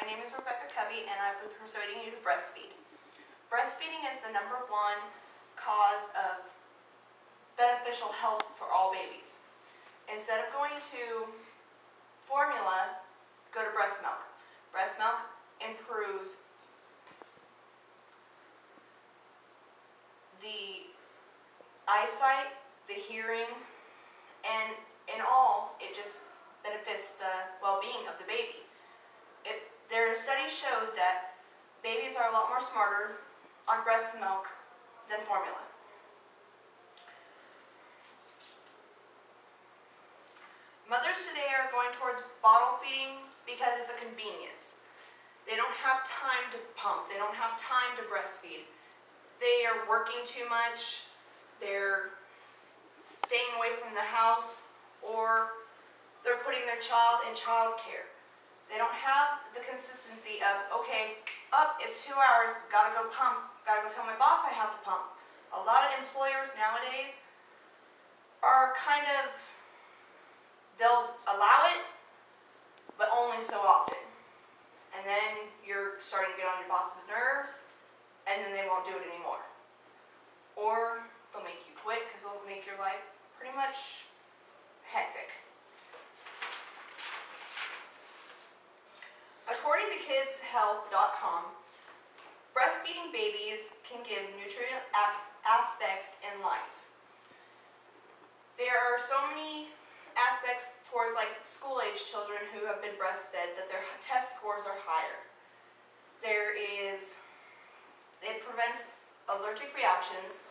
name is Covey, and I'll be persuading you to breastfeed. Breastfeeding is the #1 cause of beneficial health for all babies. Instead of going to formula, go to breast milk. Breast milk improves the eyesight, the hearing, and in all, it just benefits the well-being of the baby. Their studies showed that babies are a lot more smarter on breast milk than formula. Mothers today are going towards bottle feeding because it's a convenience. They don't have time to pump. They don't have time to breastfeed. They are working too much. They're staying away from the house, or they're putting their child in child care. They don't have the consistency of, okay, it's 2 hours, gotta go pump, gotta go tell my boss I have to pump. A lot of employers nowadays are they'll allow it, but only so often. And then you're starting to get on your boss's nerves, and then they won't do it anymore. Or they'll make you quit because they'll make your life pretty much hectic. According to kidshealth.com, breastfeeding babies can give nutrient aspects in life. There are so many aspects towards school-age children who have been breastfed that their test scores are higher. It prevents allergic reactions,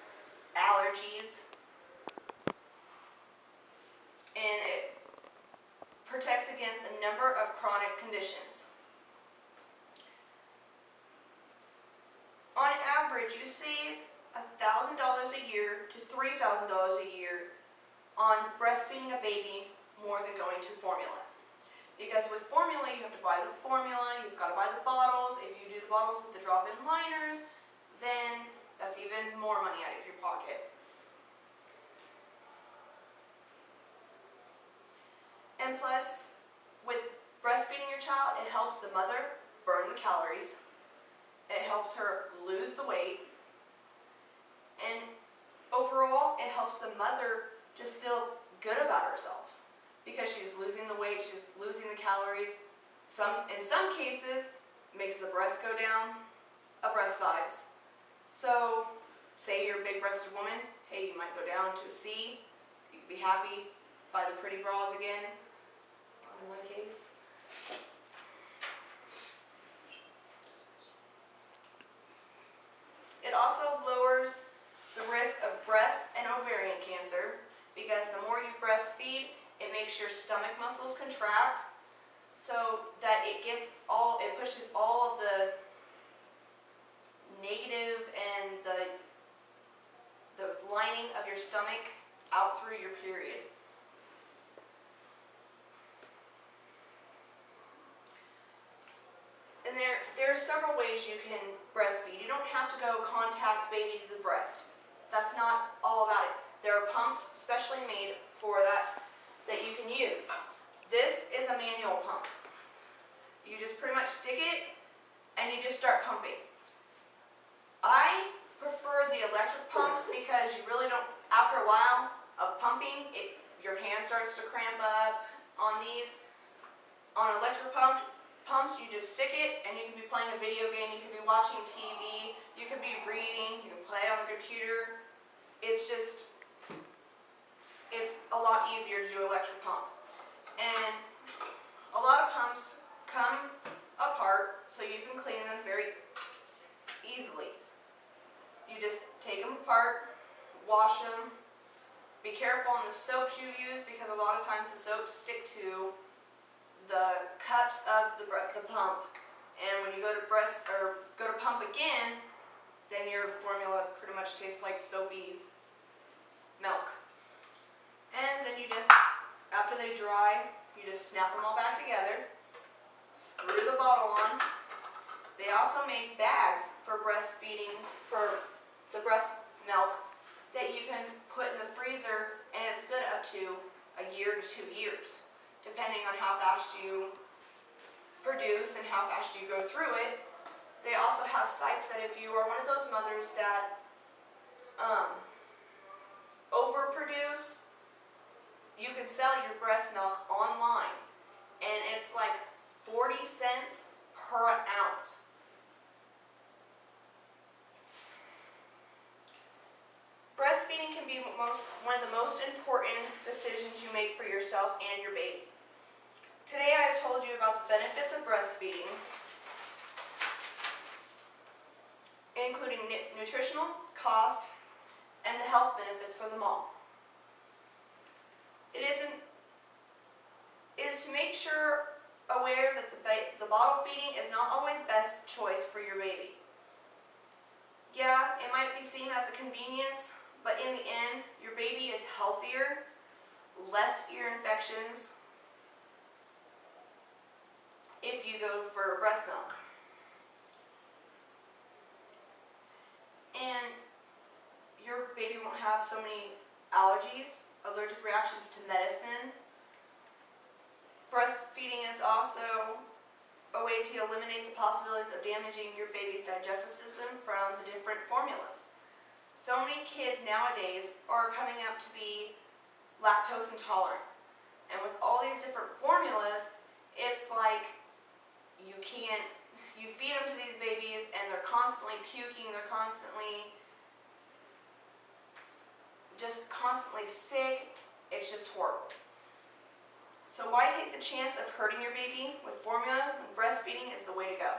allergies, and it protects against a number of chronic conditions. On average, you save $1,000 a year to $3,000 a year on breastfeeding a baby more than going to formula. Because with formula, you have to buy the formula, you've got to buy the bottles. If you do the bottles with the drop-in liners, then that's even more money out of your pocket. And plus, with breastfeeding your child, it helps the mother burn the calories. It helps her lose the weight. And overall, it helps the mother just feel good about herself because she's losing the weight, she's losing the calories. In some cases, makes the breast go down a breast size. So, say you're a big-breasted woman, hey, you might go down to a C. You can be happy, buy the pretty bras again. Not in my case. It also lowers the risk of breast and ovarian cancer because the more you breastfeed, it makes your stomach muscles contract so that it pushes all of the negative and the lining of your stomach out through your period. And there are several ways you can breastfeed. You don't have to go contact baby to the breast. That's not all about it. There are pumps specially made for that you can use. This is a manual pump. You just pretty much stick it and you just start pumping. I prefer the electric pumps because you really don't, after a while of pumping, your hand starts to cramp up on these. On electric pumps, you just stick it and you can be playing a video game, you can be watching TV, you can be reading, you can play on the computer. It's a lot easier to do electric pump. And a lot of pumps come apart so you can clean them very easily. You just take them apart, wash them. Be careful on the soaps you use because a lot of times the soaps stick to the cups of the pump, and when you go to pump again, then your formula pretty much tastes like soapy milk. And then you just, after they dry, you just snap them all back together, screw the bottle on. They also make bags for breastfeeding, for the breast milk, that you can put in the freezer, and it's good up to 1 year to 2 years. Depending on how fast you produce and how fast you go through it. They also have sites that if you are one of those mothers that overproduce, you can sell your breast milk online, and it's like 40 cents per ounce. Breastfeeding can be one of the most important decisions you make for yourself and your baby. Today I have told you about the benefits of breastfeeding, including nutritional, cost, and the health benefits for them all. It is to make sure aware that the bottle feeding is not always best choice for your baby. Yeah, it might be seen as a convenience, but in the end, your baby is healthier, less ear infections if you go for breast milk. And your baby won't have so many allergies, allergic reactions to medicine. Breastfeeding is also a way to eliminate the possibilities of damaging your baby's digestive system from the different formulas. So many kids nowadays are coming up to be lactose intolerant. And with all these different formulas, it's like you feed them to these babies and they're constantly puking, they're constantly sick. It's just horrible. So why take the chance of hurting your baby with formula when breastfeeding is the way to go?